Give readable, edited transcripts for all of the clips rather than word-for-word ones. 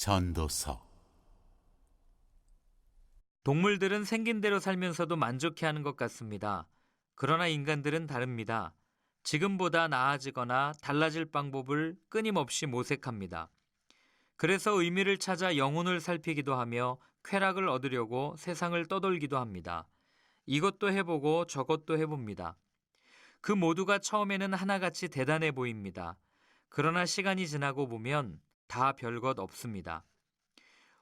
전도서. 동물들은 생긴 대로 살면서도 만족해하는 것 같습니다. 그러나 인간들은 다릅니다. 지금보다 나아지거나 달라질 방법을 끊임없이 모색합니다. 그래서 의미를 찾아 영혼을 살피기도 하며 쾌락을 얻으려고 세상을 떠돌기도 합니다. 이것도 해보고 저것도 해봅니다. 그 모두가 처음에는 하나같이 대단해 보입니다. 그러나 시간이 지나고 보면 다 별것 없습니다.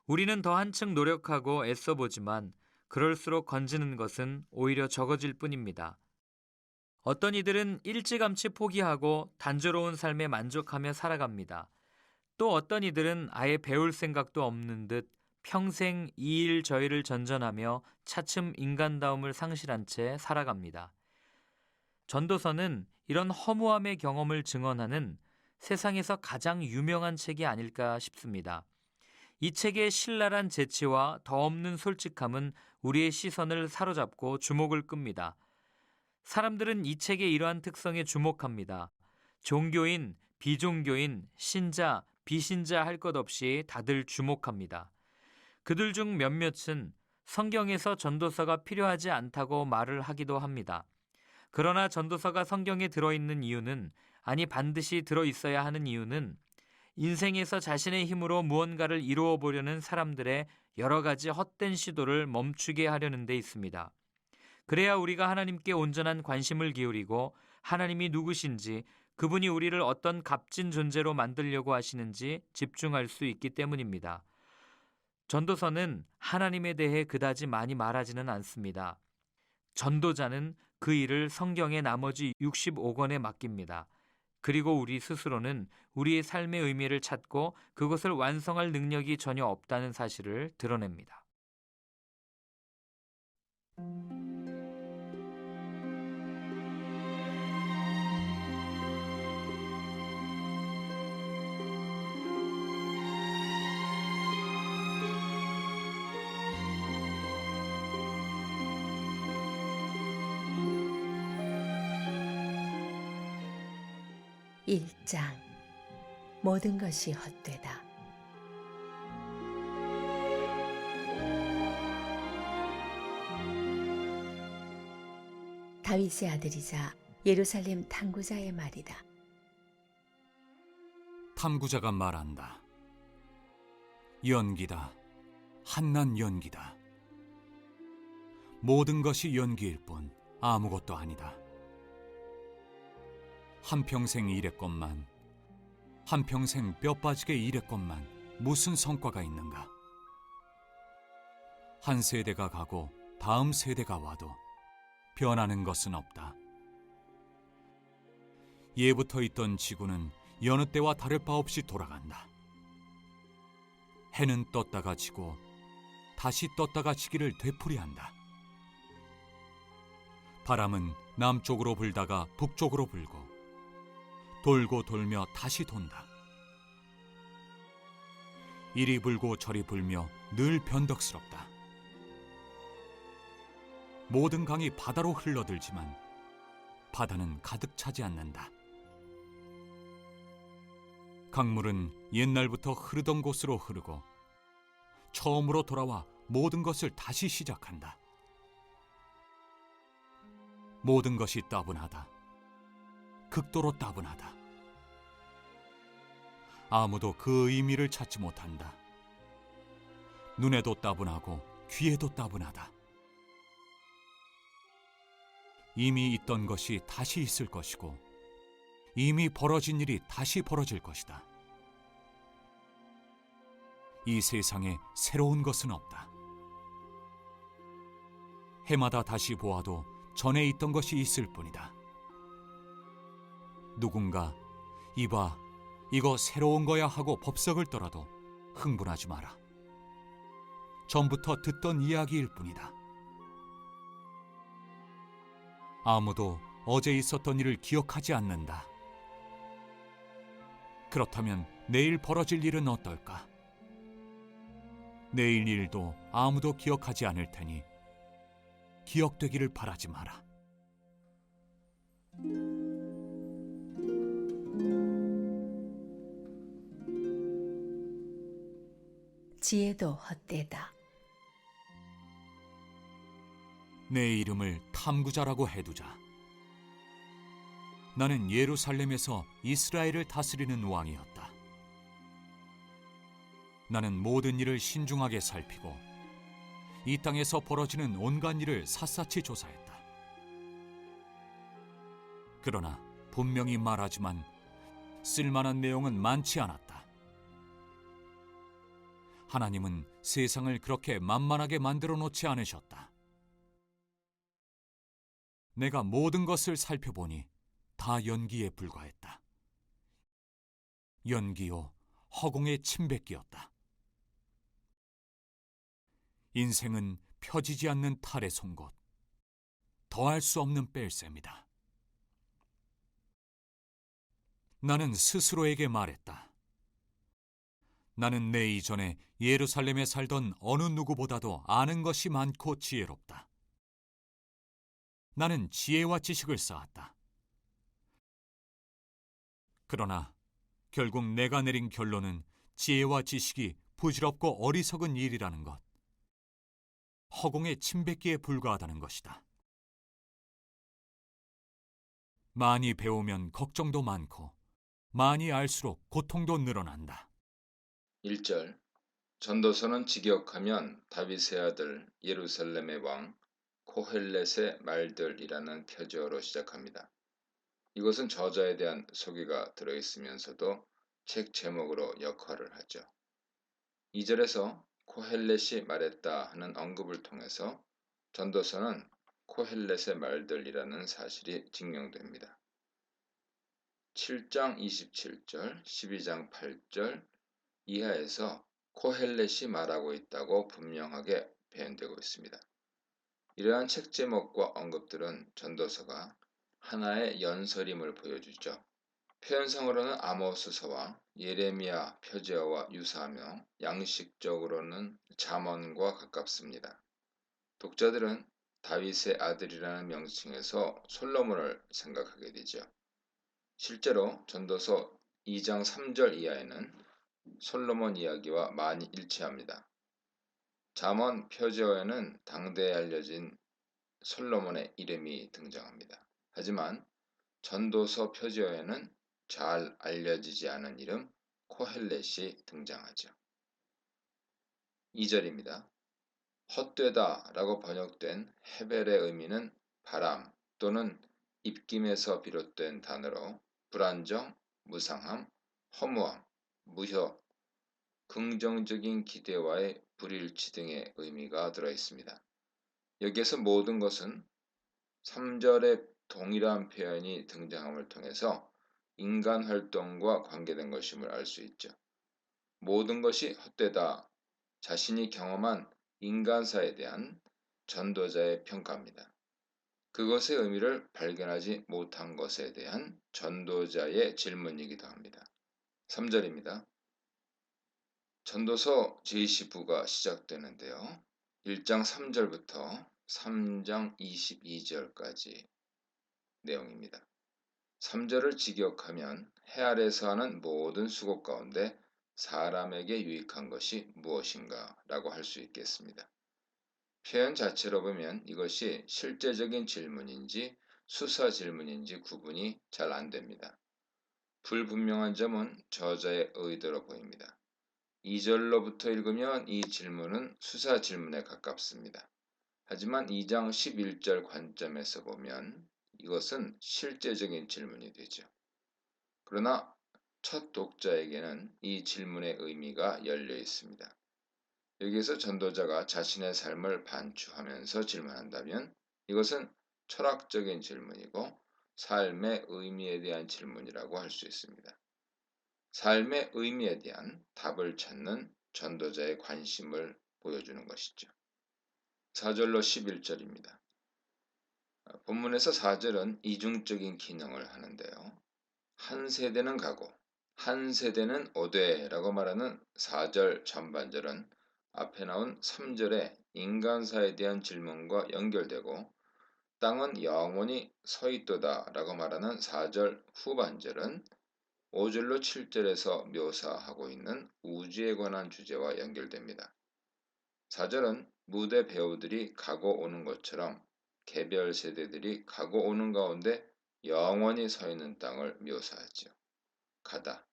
우리는 더 한층 노력하고 애써보지만 그럴수록 건지는 것은 오히려 적어질 뿐입니다. 어떤 이들은 일찌감치 포기하고 단조로운 삶에 만족하며 살아갑니다. 또 어떤 이들은 아예 배울 생각도 없는 듯 평생 이 일 저 일을 전전하며 차츰 인간다움을 상실한 채 살아갑니다. 전도서는 이런 허무함의 경험을 증언하는 세상에서 가장 유명한 책이 아닐까 싶습니다. 이 책의 신랄한 재치와 더 없는 솔직함은 우리의 시선을 사로잡고 주목을 끕니다. 사람들은 이 책의 이러한 특성에 주목합니다. 종교인, 비종교인, 신자, 비신자 할 것 없이 다들 주목합니다. 그들 중 몇몇은 성경에서 전도서가 필요하지 않다고 말을 하기도 합니다. 그러나 전도서가 성경에 들어있는 이유는, 아니 반드시 들어있어야 하는 이유는 인생에서 자신의 힘으로 무언가를 이루어 보려는 사람들의 여러 가지 헛된 시도를 멈추게 하려는 데 있습니다. 그래야 우리가 하나님께 온전한 관심을 기울이고 하나님이 누구신지, 그분이 우리를 어떤 값진 존재로 만들려고 하시는지 집중할 수 있기 때문입니다. 전도서는 하나님에 대해 그다지 많이 말하지는 않습니다. 전도자는 그 일을 성경의 나머지 65권에 맡깁니다. 그리고 우리 스스로는 우리의 삶의 의미를 찾고 그것을 완성할 능력이 전혀 없다는 사실을 드러냅니다. 일장 모든 것이 헛되다. 다윗의 아들이자 예루살렘 탐구자의 말이다. 탐구자가 말한다. 연기다. 한낱 연기다. 모든 것이 연기일 뿐 아무것도 아니다. 한평생 일했건만, 한평생 뼈 빠지게 일했건만 무슨 성과가 있는가? 한 세대가 가고 다음 세대가 와도 변하는 것은 없다. 예부터 있던 지구는 여느 때와 다를 바 없이 돌아간다. 해는 떴다가 지고 다시 떴다가 지기를 되풀이한다. 바람은 남쪽으로 불다가 북쪽으로 불고 돌고 돌며 다시 돈다. 이리 불고 저리 불며 늘 변덕스럽다. 모든 강이 바다로 흘러들지만 바다는 가득 차지 않는다. 강물은 옛날부터 흐르던 곳으로 흐르고 처음으로 돌아와 모든 것을 다시 시작한다. 모든 것이 따분하다. 극도로 따분하다. 아무도 그 의미를 찾지 못한다. 눈에도 따분하고 귀에도 따분하다. 이미 있던 것이 다시 있을 것이고 이미 벌어진 일이 다시 벌어질 것이다. 이 세상에 새로운 것은 없다. 해마다 다시 보아도 전에 있던 것이 있을 뿐이다. 누군가 이봐, 이거 새로운 거야 하고 법석을 떨어도 흥분하지 마라. 전부터 듣던 이야기일 뿐이다. 아무도 어제 있었던 일을 기억하지 않는다. 그렇다면 내일 벌어질 일은 어떨까? 내일 일도 아무도 기억하지 않을 테니 기억되기를 바라지 마라. 지혜도 헛되다. 내 이름을 탐구자라고 해두자. 나는 예루살렘에서 이스라엘을 다스리는 왕이었다. 나는 모든 일을 신중하게 살피고 이 땅에서 벌어지는 온갖 일을 샅샅이 조사했다. 그러나 분명히 말하지만 쓸만한 내용은 많지 않았다. 하나님은 세상을 그렇게 만만하게 만들어 놓지 않으셨다. 내가 모든 것을 살펴보니 다 연기에 불과했다. 연기요, 허공의 침뱉기였다. 인생은 펴지지 않는 탈의 송곳, 더할 수 없는 뺄셈이다. 나는 스스로에게 말했다. 나는 내 이전에 예루살렘에 살던 어느 누구보다도 아는 것이 많고 지혜롭다. 나는 지혜와 지식을 쌓았다. 그러나 결국 내가 내린 결론은 지혜와 지식이 부질없고 어리석은 일이라는 것, 허공의 침뱉기에 불과하다는 것이다. 많이 배우면 걱정도 많고 많이 알수록 고통도 늘어난다. 1절 전도서는 직역하면 다윗의 아들 예루살렘의 왕 코헬렛의 말들이라는 표제어로 시작합니다. 이것은 저자에 대한 소개가 들어있으면서도 책 제목으로 역할을 하죠. 2절에서 코헬렛이 말했다 하는 언급을 통해서 전도서는 코헬렛의 말들이라는 사실이 증명됩니다. 7장 27절, 12장 8절 이하에서 코헬렛이 말하고 있다고 분명하게 표현되고 있습니다. 이러한 책 제목과 언급들은 전도서가 하나의 연설임을 보여주죠. 표현상으로는 아모스서와 예레미야 표제어와 유사하며 양식적으로는 잠언과 가깝습니다. 독자들은 다윗의 아들이라는 명칭에서 솔로몬을 생각하게 되죠. 실제로 전도서 2장 3절 이하에는 솔로몬 이야기와 많이 일치합니다. 잠언 표제어에는 당대에 알려진 솔로몬의 이름이 등장합니다. 하지만 전도서 표제어에는 잘 알려지지 않은 이름 코헬렛이 등장하죠. 2절입니다. 헛되다 라고 번역된 헤벨의 의미는 바람 또는 입김에서 비롯된 단어로 불안정, 무상함, 허무함, 무효, 긍정적인 기대와의 불일치 등의 의미가 들어있습니다. 여기에서 모든 것은 3절의 동일한 표현이 등장함을 통해서 인간 활동과 관계된 것임을 알 수 있죠. 모든 것이 헛되다, 자신이 경험한 인간사에 대한 전도자의 평가입니다. 그것의 의미를 발견하지 못한 것에 대한 전도자의 질문이기도 합니다. 3절입니다. 전도서 제25가 시작되는데요. 1장 3절부터 3장 22절까지 내용입니다. 3절을 직역하면 해 아래서 하는 모든 수고 가운데 사람에게 유익한 것이 무엇인가 라고 할 수 있겠습니다. 표현 자체로 보면 이것이 실제적인 질문인지 수사 질문인지 구분이 잘 안 됩니다. 불분명한 점은 저자의 의도로 보입니다. 2절로부터 읽으면 이 질문은 수사 질문에 가깝습니다. 하지만 2장 11절 관점에서 보면 이것은 실제적인 질문이 되죠. 그러나 첫 독자에게는 이 질문의 의미가 열려 있습니다. 여기에서 전도자가 자신의 삶을 반추하면서 질문한다면 이것은 철학적인 질문이고 삶의 의미에 대한 질문이라고 할 수 있습니다. 삶의 의미에 대한 답을 찾는 전도자의 관심을 보여주는 것이죠. 4절로 11절입니다. 본문에서 4절은 이중적인 기능을 하는데요. 한 세대는 가고 한 세대는 오되라고 말하는 4절 전반절은 앞에 나온 3절의 인간사에 대한 질문과 연결되고 땅은 영원히 서 있도다 라고 말하는 4절 후반절은 5절로 7절에서 묘사하고 있는 우주에 관한 주제와 연결됩니다. 4절은 무대 배우들이 가고 오는 것처럼 개별 세대들이 가고 오는 가운데 영원히 서 있는 땅을 묘사하지요. 가다,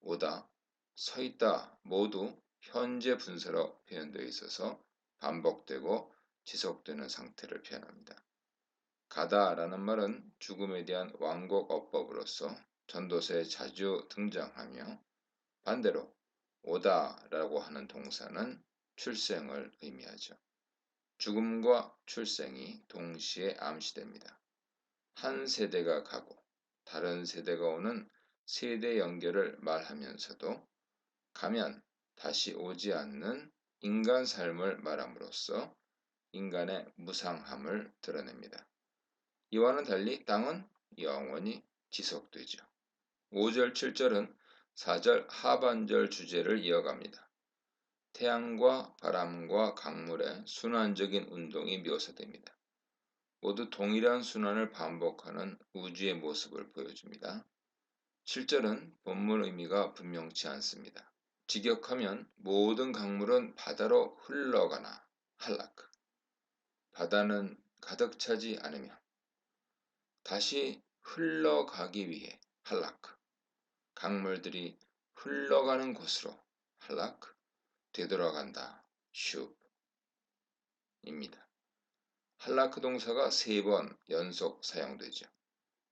오다, 서 있다 모두 현재 분사로 표현되어 있어서 반복되고 지속되는 상태를 표현합니다. 가다라는 말은 죽음에 대한 완곡 어법으로서 전도서에 자주 등장하며, 반대로 오다라고 하는 동사는 출생을 의미하죠. 죽음과 출생이 동시에 암시됩니다. 한 세대가 가고 다른 세대가 오는 세대 연결을 말하면서도 가면 다시 오지 않는 인간 삶을 말함으로써 인간의 무상함을 드러냅니다. 이와는 달리 땅은 영원히 지속되죠. 5절, 7절은 4절 하반절 주제를 이어갑니다. 태양과 바람과 강물의 순환적인 운동이 묘사됩니다. 모두 동일한 순환을 반복하는 우주의 모습을 보여줍니다. 7절은 본문 의미가 분명치 않습니다. 직역하면 모든 강물은 바다로 흘러가나 할라크, 바다는 가득 차지 않으면 다시 흘러가기 위해 할라크, 강물들이 흘러가는 곳으로 할라크, 되돌아간다 슈브입니다. 할라크 동사가 3번 연속 사용되죠.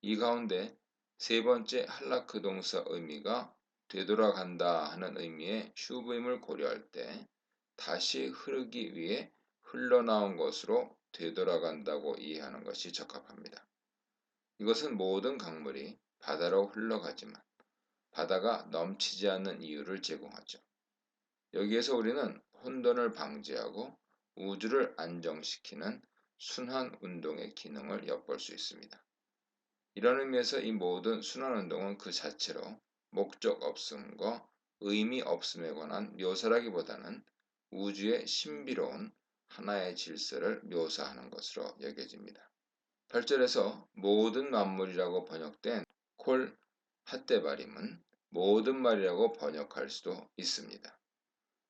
이 가운데 세 번째 할라크 동사 의미가 되돌아간다 하는 의미의 슈브임을 고려할 때 다시 흐르기 위해 흘러나온 것으로 되돌아간다고 이해하는 것이 적합합니다. 이것은 모든 강물이 바다로 흘러가지만 바다가 넘치지 않는 이유를 제공하죠. 여기에서 우리는 혼돈을 방지하고 우주를 안정시키는 순환 운동의 기능을 엿볼 수 있습니다. 이런 의미에서 이 모든 순환운동은 그 자체로 목적 없음과 의미 없음에 관한 묘사라기보다는 우주의 신비로운 하나의 질서를 묘사하는 것으로 여겨집니다. 8절에서 모든 만물이라고 번역된 콜 핫데바림은 모든 말이라고 번역할 수도 있습니다.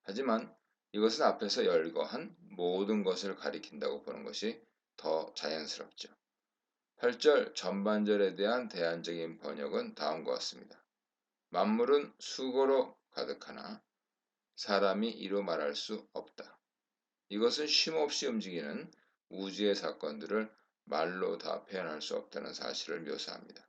하지만 이것은 앞에서 열거한 모든 것을 가리킨다고 보는 것이 더 자연스럽죠. 8절 전반절에 대한 대안적인 번역은 다음과 같습니다. 만물은 수고로 가득하나 사람이 이루 말할 수 없다. 이것은 쉼없이 움직이는 우주의 사건들을 말로 다 표현할 수 없다는 사실을 묘사합니다.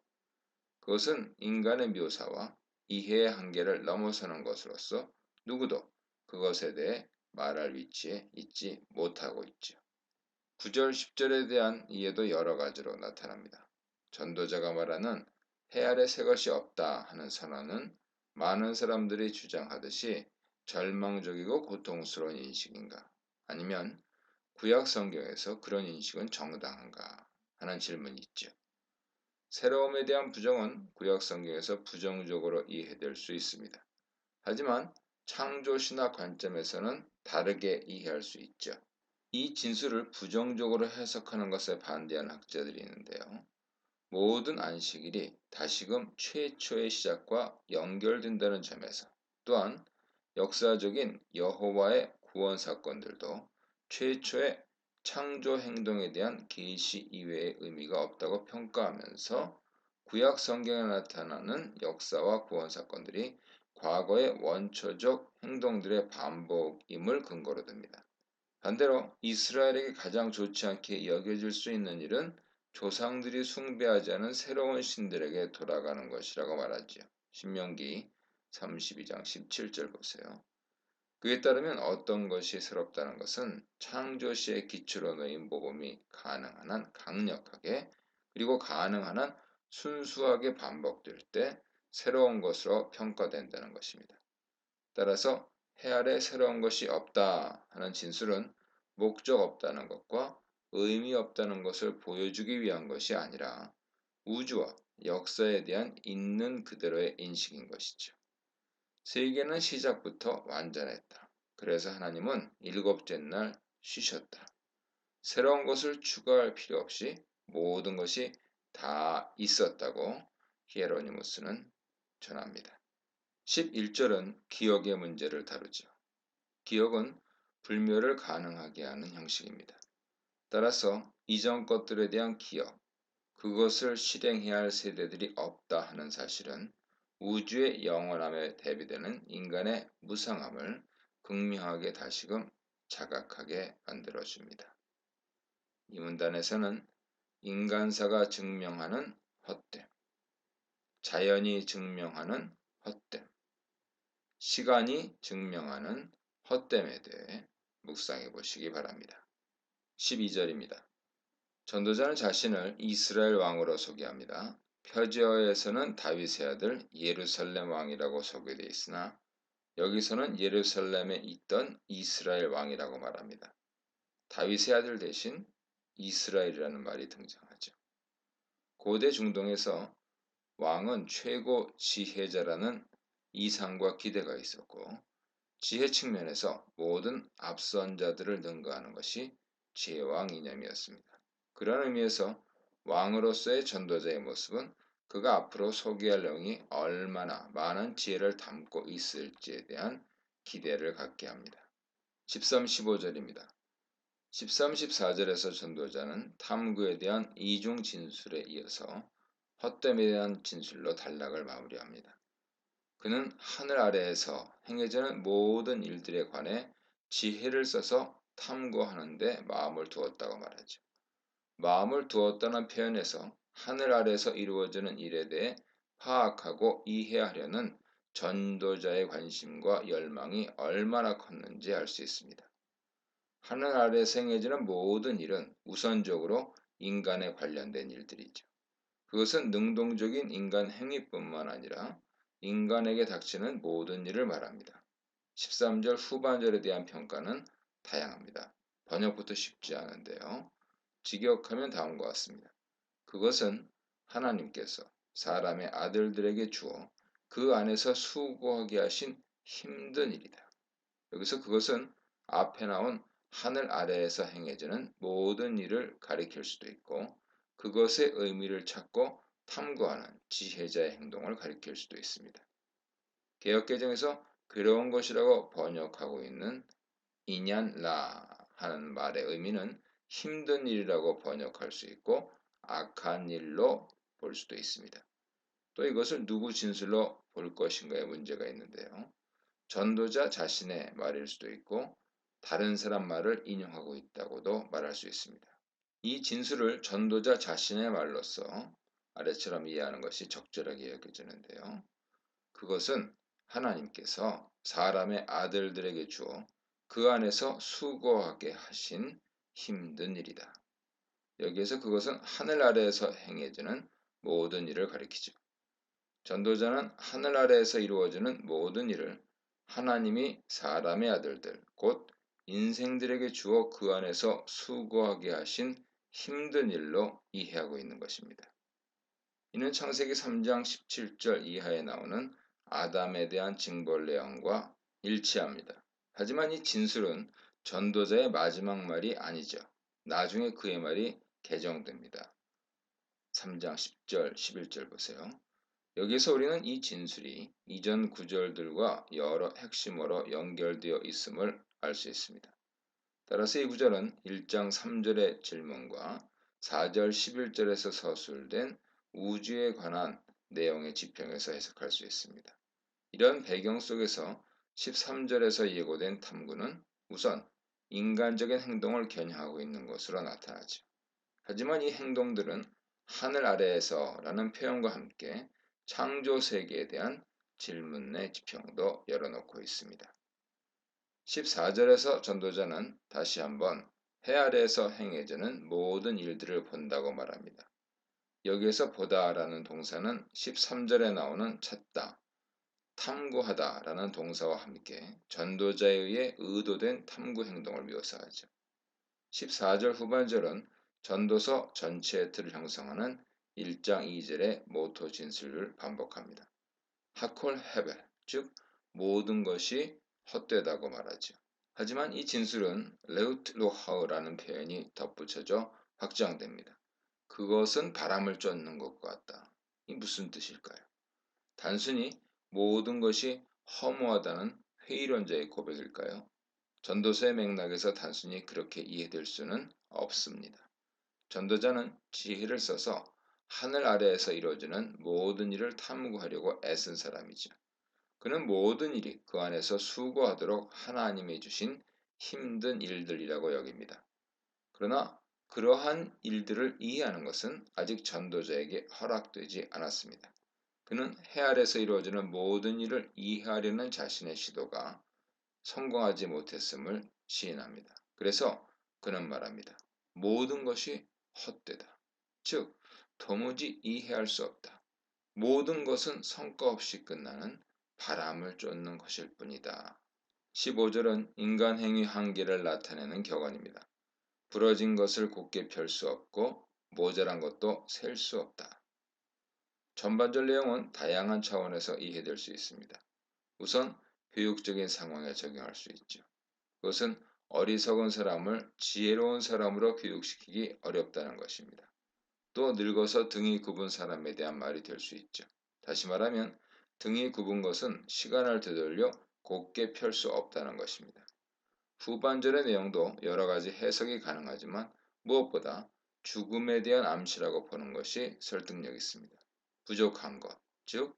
그것은 인간의 묘사와 이해의 한계를 넘어서는 것으로서 누구도 그것에 대해 말할 위치에 있지 못하고 있죠. 9절, 10절에 대한 이해도 여러 가지로 나타납니다. 전도자가 말하는 해 아래 새 것이 없다 하는 선언은 많은 사람들이 주장하듯이 절망적이고 고통스러운 인식인가? 아니면 구약 성경에서 그런 인식은 정당한가? 하는 질문이 있죠. 새로움에 대한 부정은 구약 성경에서 부정적으로 이해될 수 있습니다. 하지만 창조 신학 관점에서는 다르게 이해할 수 있죠. 이 진술을 부정적으로 해석하는 것에 반대하는 학자들이 있는데요. 모든 안식일이 다시금 최초의 시작과 연결된다는 점에서, 또한 역사적인 여호와의 구원 사건들도 최초의 창조 행동에 대한 계시 이외의 의미가 없다고 평가하면서 구약 성경에 나타나는 역사와 구원 사건들이 과거의 원초적 행동들의 반복임을 근거로 듭니다. 반대로 이스라엘에게 가장 좋지 않게 여겨질 수 있는 일은 조상들이 숭배하지 않은 새로운 신들에게 돌아가는 것이라고 말하지요. 신명기 32장 17절 보세요. 그에 따르면 어떤 것이 새롭다는 것은 창조시의 기초로 놓인 모범이 가능한 한 강력하게, 그리고 가능한 한 순수하게 반복될 때 새로운 것으로 평가된다는 것입니다. 따라서 해 아래 새로운 것이 없다 하는 진술은 목적 없다는 것과 의미 없다는 것을 보여주기 위한 것이 아니라 우주와 역사에 대한 있는 그대로의 인식인 것이죠. 세계는 시작부터 완전했다. 그래서 하나님은 일곱째 날 쉬셨다. 새로운 것을 추가할 필요 없이 모든 것이 다 있었다고 히에로니무스는 전합니다. 11절은 기억의 문제를 다루죠. 기억은 불멸을 가능하게 하는 형식입니다. 따라서 이전 것들에 대한 기억, 그것을 실행해야 할 세대들이 없다 하는 사실은 우주의 영원함에 대비되는 인간의 무상함을 극명하게 다시금 자각하게 만들어줍니다. 이 문단에서는 인간사가 증명하는 헛됨, 자연이 증명하는 헛됨, 시간이 증명하는 헛됨에 대해 묵상해 보시기 바랍니다. 12절입니다. 전도자는 자신을 이스라엘 왕으로 소개합니다. 표제어에서는 다윗의 아들 예루살렘 왕이라고 소개되어 있으나 여기서는 예루살렘에 있던 이스라엘 왕이라고 말합니다. 다윗의 아들 대신 이스라엘이라는 말이 등장하죠. 고대 중동에서 왕은 최고 지혜자라는 이상과 기대가 있었고 지혜 측면에서 모든 앞선 자들을 능가하는 것이 제왕 이념이었습니다. 그런 의미에서 왕으로서의 전도자의 모습은 그가 앞으로 소개할 내용이 얼마나 많은 지혜를 담고 있을지에 대한 기대를 갖게 합니다. 13, 15절입니다. 13, 14절에서 전도자는 탐구에 대한 이중 진술에 이어서 헛됨에 대한 진술로 단락을 마무리합니다. 그는 하늘 아래에서 행해지는 모든 일들에 관해 지혜를 써서 탐구하는 데 마음을 두었다고 말하죠. 마음을 두었다는 표현에서 하늘 아래에서 이루어지는 일에 대해 파악하고 이해하려는 전도자의 관심과 열망이 얼마나 컸는지 알 수 있습니다. 하늘 아래에서 행해지는 모든 일은 우선적으로 인간에 관련된 일들이죠. 그것은 능동적인 인간 행위뿐만 아니라 인간에게 닥치는 모든 일을 말합니다. 13절 후반절에 대한 평가는 다양합니다. 번역부터 쉽지 않은데요. 직역하면 다음과 같습니다. 그것은 하나님께서 사람의 아들들에게 주어 그 안에서 수고하게 하신 힘든 일이다. 여기서 그것은 앞에 나온 하늘 아래에서 행해지는 모든 일을 가리킬 수도 있고 그것의 의미를 찾고 탐구하는 지혜자의 행동을 가리킬 수도 있습니다. 개역개정에서 괴로운 것이라고 번역하고 있는 이냔라 하는 말의 의미는 힘든 일이라고 번역할 수 있고 악한 일로 볼 수도 있습니다. 또 이것을 누구 진술로 볼 것인가에 문제가 있는데요. 전도자 자신의 말일 수도 있고 다른 사람 말을 인용하고 있다고도 말할 수 있습니다. 이 진술을 전도자 자신의 말로서 아래처럼 이해하는 것이 적절하게 여겨지는데요. 그것은 하나님께서 사람의 아들들에게 주어 그 안에서 수고하게 하신 힘든 일이다. 여기에서 그것은 하늘 아래에서 행해지는 모든 일을 가리키죠. 전도자는 하늘 아래에서 이루어지는 모든 일을 하나님이 사람의 아들들, 곧 인생들에게 주어 그 안에서 수고하게 하신 힘든 일로 이해하고 있는 것입니다. 이는 창세기 3장 17절 이하에 나오는 아담에 대한 징벌 내용과 일치합니다. 하지만 이 진술은 전도자의 마지막 말이 아니죠. 나중에 그의 말이 개정됩니다. 3장 10절, 11절 보세요. 여기서 우리는 이 진술이 이전 구절들과 여러 핵심어로 연결되어 있음을 알 수 있습니다. 따라서 이 구절은 1장 3절의 질문과 4절 11절에서 서술된 우주에 관한 내용의 지평에서 해석할 수 있습니다. 이런 배경 속에서 13절에서 예고된 탐구는 우선 인간적인 행동을 겨냥하고 있는 것으로 나타나죠. 하지만 이 행동들은 하늘 아래에서 라는 표현과 함께 창조 세계에 대한 질문의 지평도 열어놓고 있습니다. 14절에서 전도자는 다시 한번 해 아래에서 행해지는 모든 일들을 본다고 말합니다. 여기에서 보다라는 동사는 13절에 나오는 찾다, 탐구하다 라는 동사와 함께 전도자에 의해 의도된 탐구 행동을 묘사하죠. 14절 후반절은 전도서 전체의 틀을 형성하는 1장 2절의 모토 진술을 반복합니다. 하콜 헤벨, 즉 모든 것이 헛되다고 말하죠. 하지만 이 진술은 레우트 로하우라는 표현이 덧붙여져 확장됩니다. 그것은 바람을 쫓는 것과 같다. 이 무슨 뜻일까요? 단순히 모든 것이 허무하다는 회의론자의 고백일까요? 전도서의 맥락에서 단순히 그렇게 이해될 수는 없습니다. 전도자는 지혜를 써서 하늘 아래에서 이루어지는 모든 일을 탐구하려고 애쓴 사람이죠. 그는 모든 일이 그 안에서 수고하도록 하나님이 주신 힘든 일들이라고 여깁니다. 그러나 그러한 일들을 이해하는 것은 아직 전도자에게 허락되지 않았습니다. 그는 해 아래서 이루어지는 모든 일을 이해하려는 자신의 시도가 성공하지 못했음을 시인합니다. 그래서 그는 말합니다. 모든 것이 헛되다. 즉, 도무지 이해할 수 없다. 모든 것은 성과 없이 끝나는 바람을 쫓는 것일 뿐이다. 15절은 인간 행위 한계를 나타내는 격언입니다. 부러진 것을 곧게 펼 수 없고 모자란 것도 셀 수 없다. 전반절 내용은 다양한 차원에서 이해될 수 있습니다. 우선 교육적인 상황에 적용할 수 있죠. 그것은 어리석은 사람을 지혜로운 사람으로 교육시키기 어렵다는 것입니다. 또 늙어서 등이 굽은 사람에 대한 말이 될 수 있죠. 다시 말하면 등이 굽은 것은 시간을 되돌려 곧게 펼 수 없다는 것입니다. 후반절의 내용도 여러 가지 해석이 가능하지만 무엇보다 죽음에 대한 암시라고 보는 것이 설득력 있습니다. 부족한 것, 즉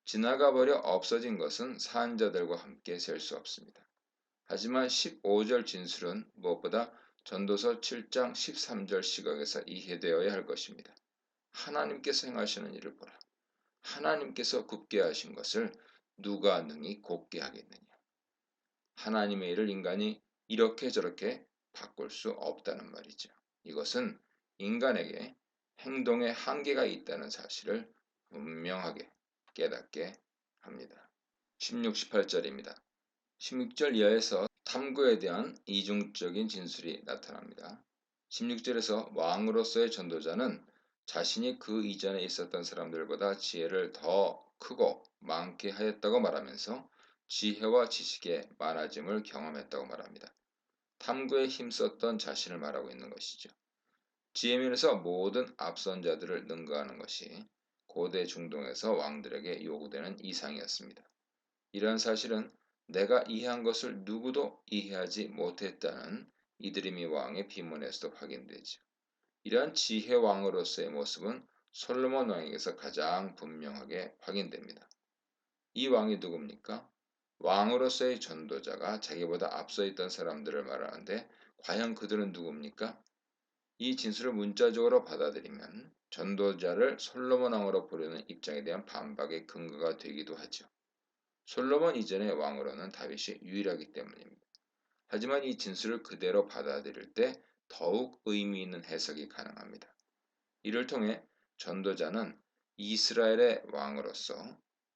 지나가 버려 없어진 것은 산 자들과 함께 셀 수 없습니다. 하지만 15절 진술은 무엇보다 전도서 7장 13절 시각에서 이해되어야 할 것입니다. 하나님께서 행하시는 일을 보라. 하나님께서 굽게 하신 것을 누가 능히 곧게 하겠느냐. 하나님의 일을 인간이 이렇게 저렇게 바꿀 수 없다는 말이죠. 이것은 인간에게 행동의 한계가 있다는 사실을 분명하게 깨닫게 합니다. 16, 18절입니다. 16절 이하에서 탐구에 대한 이중적인 진술이 나타납니다. 16절에서 왕으로서의 전도자는 자신이 그 이전에 있었던 사람들보다 지혜를 더 크고 많게 하였다고 말하면서 지혜와 지식의 많아짐을 경험했다고 말합니다. 탐구에 힘썼던 자신을 말하고 있는 것이죠. 지혜면에서 모든 앞선 자들을 능가하는 것이 고대 중동에서 왕들에게 요구되는 이상이었습니다. 이러한 사실은 내가 이해한 것을 누구도 이해하지 못했다는 이드리미 왕의 비문에서도 확인되죠. 이러한 지혜 왕으로서의 모습은 솔로몬 왕에게서 가장 분명하게 확인됩니다. 이 왕이 누굽니까? 왕으로서의 전도자가 자기보다 앞서 있던 사람들을 말하는데 과연 그들은 누굽니까? 이 진술을 문자적으로 받아들이면 전도자를 솔로몬 왕으로 부르는 입장에 대한 반박의 근거가 되기도 하죠. 솔로몬 이전의 왕으로는 다윗이 유일하기 때문입니다. 하지만 이 진술을 그대로 받아들일 때 더욱 의미 있는 해석이 가능합니다. 이를 통해 전도자는 이스라엘의 왕으로서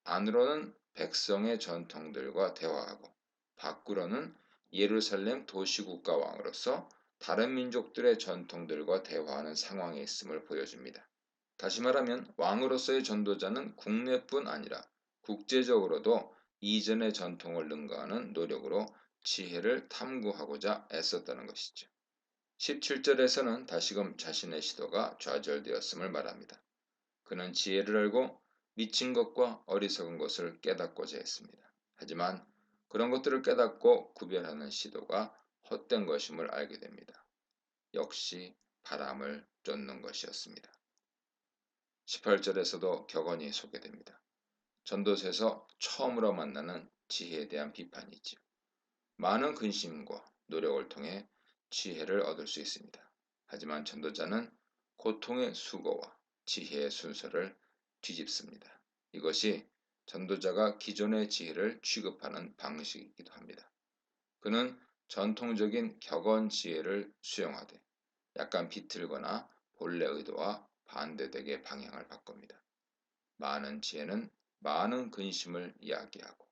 안으로는 백성의 전통들과 대화하고 밖으로는 예루살렘 도시국가 왕으로서 다른 민족들의 전통들과 대화하는 상황에 있음을 보여줍니다. 다시 말하면 왕으로서의 전도자는 국내뿐 아니라 국제적으로도 이전의 전통을 능가하는 노력으로 지혜를 탐구하고자 애썼다는 것이죠. 17절에서는 다시금 자신의 시도가 좌절되었음을 말합니다. 그는 지혜를 알고 미친 것과 어리석은 것을 깨닫고자 했습니다. 하지만 그런 것들을 깨닫고 구별하는 시도가 헛된 것임을 알게 됩니다. 역시 바람을 쫓는 것이었습니다. 18절에서도 격언이 소개됩니다. 전도서에서 처음으로 만나는 지혜에 대한 비판이지요. 많은 근심과 노력을 통해 지혜를 얻을 수 있습니다. 하지만 전도자는 고통의 수고와 지혜의 순서를 뒤집습니다. 이것이 전도자가 기존의 지혜를 취급하는 방식이기도 합니다. 그는 전통적인 격언 지혜를 수용하되 약간 비틀거나 본래 의도와 반대되게 방향을 바꿉니다. 많은 지혜는 많은 근심을 이야기하고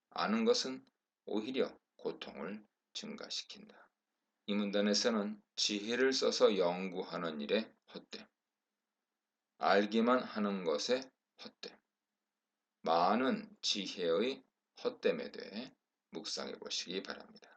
아는 것은 오히려 고통을 증가시킨다. 이 문단에서는 지혜를 써서 연구하는 일의 헛됨, 알기만 하는 것의 헛됨, 많은 지혜의 헛됨에 대해 묵상해 보시기 바랍니다.